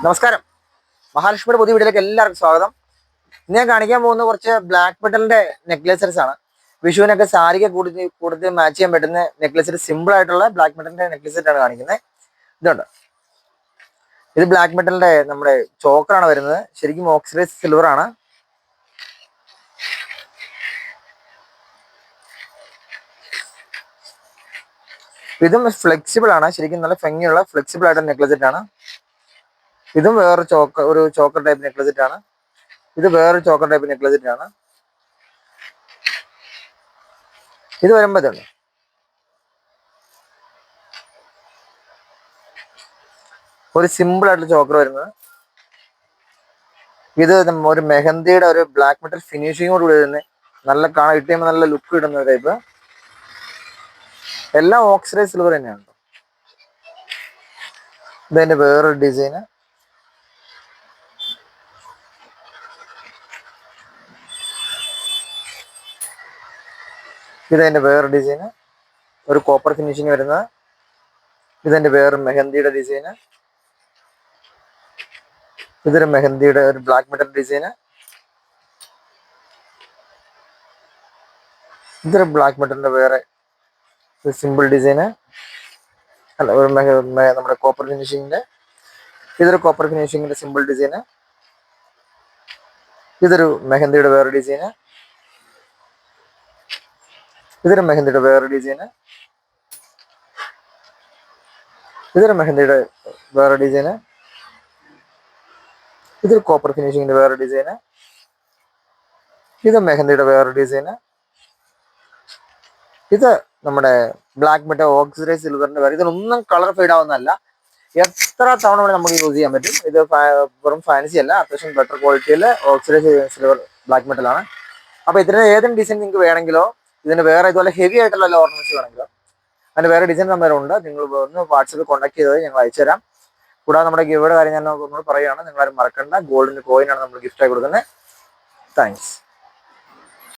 നമസ്കാരം. മഹാലക്ഷ്മിയുടെ പുതിയ വീഡിയോയിലേക്ക് എല്ലാവർക്കും സ്വാഗതം. ഇന്ന് ഞാൻ കാണിക്കാൻ പോകുന്ന കുറച്ച് ബ്ലാക്ക് മെറ്റലിന്റെ നെക്ലേസസ് ആണ്. വിഷുവിനൊക്കെ സാരിക്ക് കൂടുതൽ മാച്ച് ചെയ്യാൻ പറ്റുന്ന നെക്ലേസ്, സിമ്പിൾ ആയിട്ടുള്ള ബ്ലാക്ക് മെറ്റലിന്റെ നെക്ലേസ് ആണ് കാണിക്കുന്നത്. ഇതുണ്ട്, ഇത് ബ്ലാക്ക് മെറ്റലിന്റെ നമ്മുടെ ചോക്കറാണ് വരുന്നത്. ശരിക്കും ഓക്സിഡൈസ് സിൽവർ ആണ്. ഇതും ഫ്ലെക്സിബിൾ ആണ്. ശരിക്കും നല്ല ഭംഗിയുള്ള ഫ്ലെക്സിബിൾ ആയിട്ടുള്ള നെക്ലേസ് ആണ്. ഇതും വേറൊരു ചോക്കർ ടൈപ്പ് നെക്ലേസ് ആണ്. ഇത് വേറൊരു ചോക്കർ ടൈപ്പ് നെക്ലേസ് ആണ്. ഇത് വരുമ്പോൾ ഇതുണ്ട്, ഒരു സിമ്പിൾ ആയിട്ടുള്ള ചോക്കർ വരുന്നത്. ഇത് ഒരു മെഹന്തിയുടെ ഒരു ബ്ലാക്ക് മെറ്റൽ ഫിനിഷിങ്ങോട് കൂടി വരുന്നത്. നല്ല കാണാൻ ഇട്ട് കഴിയുമ്പോൾ നല്ല ലുക്ക് ഇടുന്ന ടൈപ്പ്. എല്ലാം ഓക്സിഡൈസ് സിൽവർ തന്നെയാണ്. ഇതതിന്റെ വേറൊരു ഡിസൈന്. ഇതതിന്റെ വേറൊരു ഡിസൈന്, ഒരു കോപ്പർ ഫിനിഷിങ് വരുന്നത്. ഇതെന്റെ വേറെ മെഹന്തിയുടെ ഡിസൈന്. ഇതൊരു മെഹന്തിയുടെ ഒരു ബ്ലാക്ക് മെറ്റൽ ഡിസൈന്. ഇതൊരു ബ്ലാക്ക് മെറ്റലിന്റെ വേറെ ഒരു സിമ്പിൾ ഡിസൈന്. അല്ല, ഒരു നമ്മുടെ കോപ്പർ ഫിനിഷിങ്ങിന്റെ. ഇതൊരു കോപ്പർ ഫിനിഷിങ്ങിന്റെ സിമ്പിൾ ഡിസൈന്. ഇതൊരു മെഹന്തിയുടെ വേറെ ഡിസൈന്. ഇതൊരു മെഹന്തിയുടെ വേറെ ഡിസൈന്. ഇതൊരു മെഹന്തിയുടെ വേറെ ഡിസൈന്. ഇതൊരു കോപ്പർ ഫിനിഷിങ്ങിന്റെ വേറെ ഡിസൈന്. ഇത് മെഹന്തിയുടെ വേറെ ഡിസൈന്. ഇത് നമ്മുടെ ബ്ലാക്ക് മെറ്റൽ ഓക്സിഡൈസ് സിൽവറിന്റെ വേറെ. ഇതിനൊന്നും കളർ ഫെയ്ഡ് ആവുന്നതല്ല. എത്ര തവണ വേണമെങ്കിൽ നമുക്ക് യൂസ് ചെയ്യാൻ പറ്റും. ഇത് വെറും ഫാൻസി അല്ല, അത്യാവശ്യം ബെറ്റർ ക്വാളിറ്റിയിൽ ഓക്സിഡൈസ് സിൽവർ ബ്ലാക്ക് മെറ്റൽ ആണ്. അപ്പോൾ ഇതിന് ഏതെങ്കിലും ഡിസൈൻ നിങ്ങൾക്ക് വേണമെങ്കിലോ, ഇതിന് വേറെ ഇതുപോലെ ഹെവി ആയിട്ടുള്ള ഓർണമെന്റ്സ് വേണമെങ്കിലോ, അതിന് വേറെ ഡിസൈൻ നമ്പറുണ്ട്. നിങ്ങൾ ഒന്ന് വാട്സാപ്പിൽ കോൺടാക്ട് ചെയ്തത് ഞങ്ങൾ അയച്ചു തരാം. കൂടാതെ നമ്മുടെ ഗിഫ്റ്റ് കാര്യം ഞാൻ നമ്മൾ പറയുകയാണ്, നിങ്ങളാരും മറക്കണ്ട. ഗോൾഡിന്റെ കോയിനാണ് നമ്മൾ ഗിഫ്റ്റായി കൊടുക്കുന്നത്. താങ്ക്സ്.